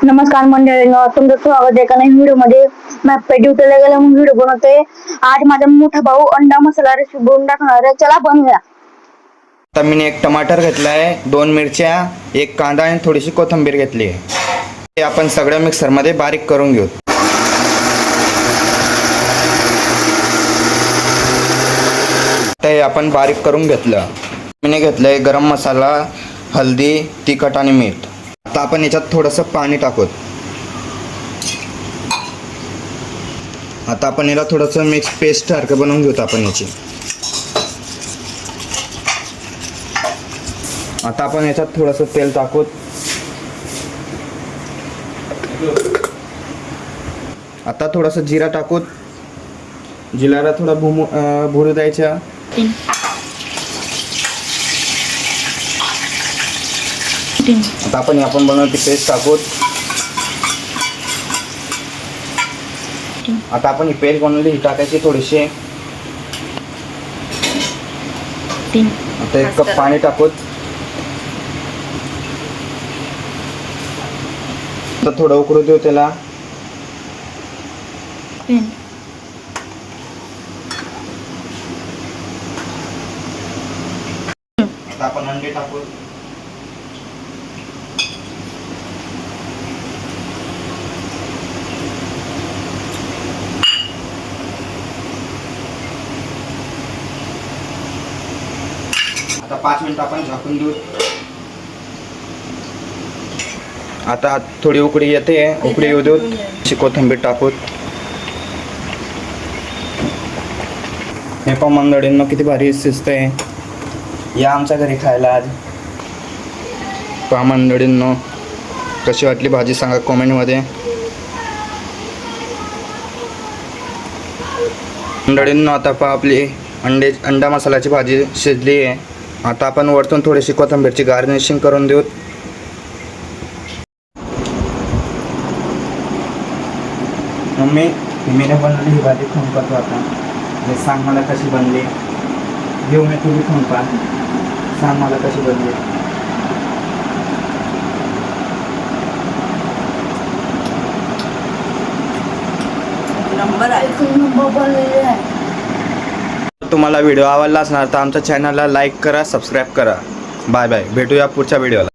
नमस्कार मंडळींनो, तुमचं स्वागत आहे एका नवीन व्हिडिओ मध्ये. मी ड्युटीला गेला म्हणून व्हिडिओ बनवतोय. आज माझा मोठा भाऊ अंडा मसाला रेसिपी बनवून टाकणार आहे. चला बनवूया. आता मी एक टमाटर घेतलाय, 2 मिरच्या, एक कांदा आणि थोडीशी कोथिंबीर घेतली आहे. हे आपण सगळं मिक्सरमध्ये बारीक करून घेऊ. ते आपण बारीक करून घेतलं. मी घेतलंय गरम मसाला, हळदी, तिखट आणि मीठ. आता आपण याच्यात थोडंसं पाणी टाकू. आता आपण याला थोडंसं मिक्स पेस्ट सारखं बनवून घेऊ आपण याची. आता आपण याच्यात थोडंसं तेल टाकू. आता थोडंसं जिरा टाकू. जिराला थोडा भुरू द्यायचा. आता आपण बनवती पेस्ट टाकू. आता आपण ही पेस्ट बनवली ही टाकायची थोडीशी. आता 1 कप पाणी टाकू. तर थोडं उकळू देऊ त्याला. आता आपण अंडे टाकू. आता 5 मिनिट आपण झाकून देऊ. आता थोडी उकळी येते, उकळी येऊ देऊ. कोथिंबीर टाकू. हे पण मंडळींनो किती भारी शिजतंय. या आमच्या घरी खायला आज. पहा मंडळींनो कशी वाटली भाजी सांगा कमेंटमध्ये. मंडळींनो आता पहा आपली अंडा मसाल्याची भाजी शिजली आहे. आता आपण वरतून थोडीशी कोथिंबीरची गार्निशिंग करून देऊ. मीने बनवली ही भाजी खाऊन पाहतो आता. हे सांग मला कशी बनली. घेऊन ये तुम्ही खाऊन पहा. सांग मला कशी बनली. तुम्हाला व्हिडिओ आवडला असणार तर आमच्या चॅनलला लाईक करा, सबस्क्राईब करा. Bye bye. भेटूया पुढच्या व्हिडिओला.